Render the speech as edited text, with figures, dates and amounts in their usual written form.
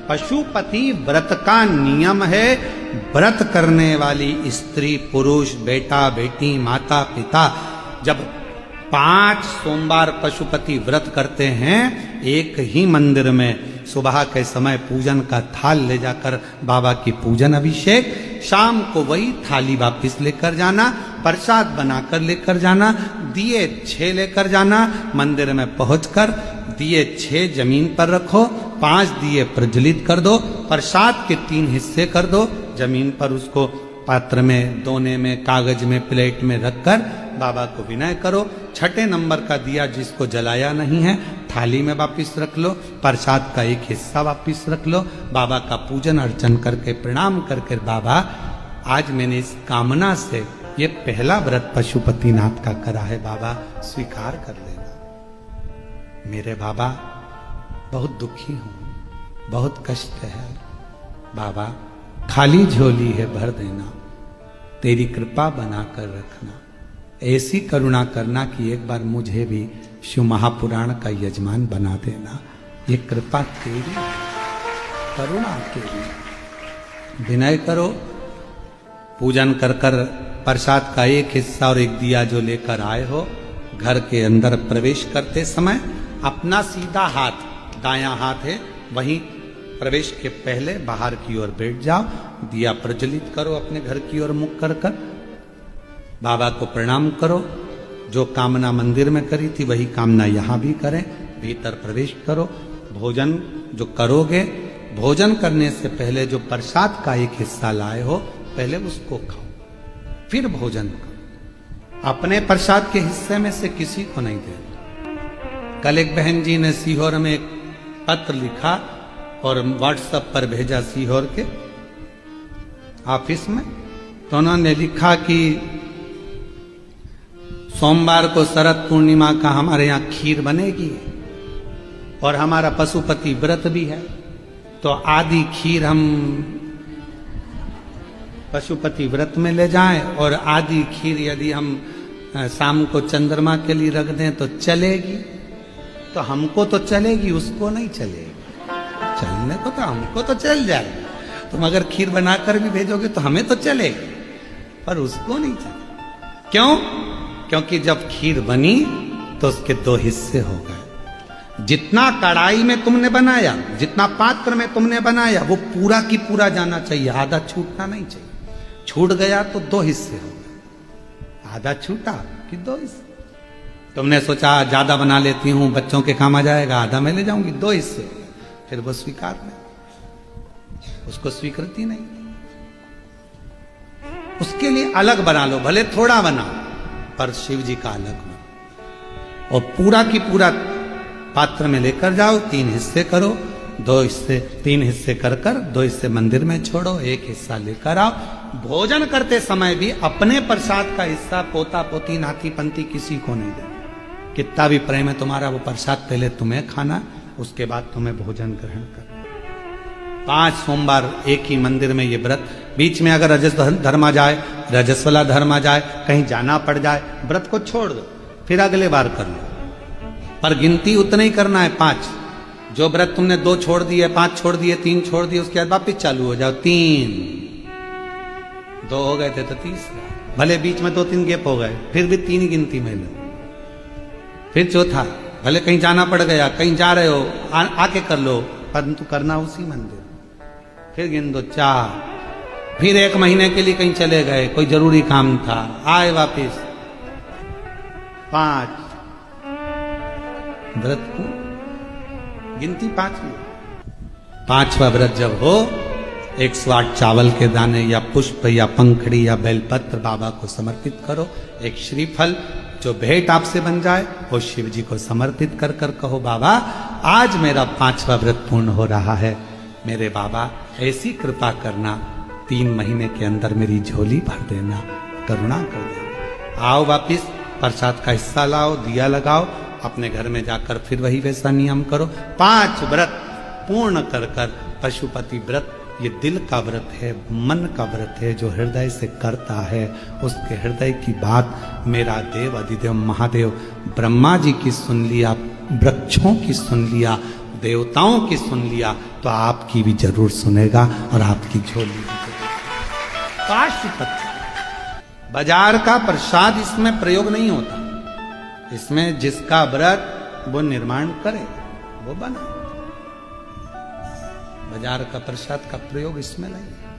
पशुपति व्रत का नियम है। व्रत करने वाली स्त्री पुरुष बेटा बेटी माता पिता जब 5 सोमवार पशुपति व्रत करते हैं, एक ही मंदिर में सुबह के समय पूजन का थाल ले जाकर बाबा की पूजन अभिषेक, शाम को वही थाली वापस लेकर जाना, प्रसाद बनाकर लेकर जाना, दिए 6 लेकर जाना, मंदिर में पहुंचकर दिए 6 जमीन पर रखो, 5 दिए प्रज्वलित कर दो, प्रसाद के 3 हिस्से कर दो, जमीन पर उसको पात्र में, दोने में, कागज में, प्लेट में रखकर बाबा को विनय करो। 6ठे नंबर का दिया जिसको जलाया नहीं है थाली में वापिस रख लो, प्रसाद का एक हिस्सा वापिस रख लो, बाबा का पूजन अर्चन करके प्रणाम करके बाबा आज मैंने इस कामना से ये पहला व्रत पशुपतिनाथ का करा है, बाबा स्वीकार कर लेना। मेरे बाबा बहुत दुखी हूं, बहुत कष्ट है, बाबा खाली झोली है भर देना, तेरी कृपा बनाकर रखना, ऐसी करुणा करना कि एक बार मुझे भी शिव महापुराण का यजमान बना देना, ये कृपा तेरी, करुणा तेरी। विनय करो, पूजन कर कर प्रसाद का एक हिस्सा और एक दिया जो लेकर आए हो, घर के अंदर प्रवेश करते समय अपना सीधा हाथ, दायां हाथ है, वहीं प्रवेश के पहले बाहर की ओर बैठ जाओ, दिया प्रज्वलित करो, अपने घर की ओर मुख कर कर बाबा को प्रणाम करो। जो कामना मंदिर में करी थी वही कामना यहाँ भी करें, भीतर प्रवेश करो। भोजन जो करोगे, भोजन करने से पहले जो प्रसाद का एक हिस्सा लाए हो पहले उसको खाओ, फिर भोजन करो। अपने प्रसाद के हिस्से में से किसी को नहीं देना। कल एक बहन जी ने सीहोर में एक पत्र लिखा और व्हाट्सएप पर भेजा सीहोर के ऑफिस में, तो उन्होंने लिखा कि सोमवार को शरद पूर्णिमा का हमारे यहाँ खीर बनेगी और हमारा पशुपति व्रत भी है, तो आधी खीर हम पशुपति व्रत में ले जाएं और आधी खीर यदि हम शाम को चंद्रमा के लिए रख दें तो चलेगी। तो हमको तो चलेगी, उसको नहीं चलेगी। चलने को तो हमको तो चल जाएगा, तुम अगर खीर बनाकर भी भेजोगे तो हमें तो चलेगी, पर उसको नहीं चलेगी। क्यों? क्योंकि जब खीर बनी तो उसके 2 हिस्से हो गए। जितना कढ़ाई में तुमने बनाया, जितना पात्र में तुमने बनाया, वो पूरा की पूरा जाना चाहिए, आधा छूटना नहीं चाहिए। छूट गया तो 2 हिस्से हो गए, आधा छूटा कि 2 हिस्से। तुमने सोचा ज्यादा बना लेती हूं, बच्चों के काम आ जाएगा, आधा मैं ले जाऊंगी, 2 हिस्से हो गए, फिर वो स्वीकार नहीं, उसको स्वीकृति नहीं। उसके लिए अलग बना लो, भले थोड़ा बनाओ, पर शिव जी का अलग बना और पूरा की पूरा पात्र में लेकर जाओ। 3 हिस्से करो, 2 हिस्से, 3 हिस्से कर कर 2 हिस्से मंदिर में छोड़ो, 1 हिस्सा लेकर आओ। भोजन करते समय भी अपने प्रसाद का हिस्सा पोता पोती नाती पंती किसी को नहीं देना। कितना भी प्रेम है तुम्हारा, वो प्रसाद पहले तुम्हें खाना, उसके बाद तुम्हें भोजन ग्रहण करना। 5 सोमवार एक ही मंदिर में ये व्रत। बीच में अगर रजस धर्म आ जाए, रजस्वला धर्म आ जाए, कहीं जाना पड़ जाए, व्रत को छोड़ दो, फिर अगले बार कर लो, पर गिनती उतना ही करना है 5। जो व्रत तुमने 2 छोड़ दिए, 5 छोड़ दिए, 3 छोड़ दिए, उसके बाद वापिस चालू हो जाओ। 3 2 हो गए थे तो 30, भले बीच में 2-3 गैप हो गए, फिर भी 3 गिनती में लो। फिर चौथा, भले कहीं जाना पड़ गया, कहीं जा रहे हो, आके कर लो, परंतु करना उसी मंदिर। फिर गिन दो 4, फिर 1 महीने के लिए कहीं चले गए, कोई जरूरी काम था, आए वापिस 5। व्रत को गिनती 5 में। 5वां व्रत जब हो, 108 चावल के दाने या पुष्प या पंखड़ी या बेलपत्र बाबा को समर्पित करो। एक श्रीफल जो भेंट आपसे बन जाए वो शिव जी को समर्पित कर कर कहो, बाबा आज मेरा 5वां व्रत पूर्ण हो रहा है, मेरे बाबा ऐसी कृपा करना, 3 महीने के अंदर मेरी झोली भर देना, करुणा कर देना। आओ वापिस प्रसाद का हिस्सा लाओ, दिया लगाओ, अपने घर में जाकर फिर वही वैसा नियम करो। 5 व्रत पूर्ण कर कर पशुपति व्रत, ये दिल का व्रत है, मन का व्रत है, जो हृदय से करता है उसके हृदय की बात मेरा देव अधिदेव महादेव ब्रह्मा जी की सुन लिया, वृक्षों की सुन लिया, देवताओं की सुन लिया तो आपकी भी जरूर सुनेगा और आपकी झोली भी जरूर। पाशुपति बाजार का प्रसाद इसमें प्रयोग नहीं होता, इसमें जिसका व्रत वो निर्माण करे वो बना। बाजार का प्रसाद का प्रयोग इसमें नहीं है।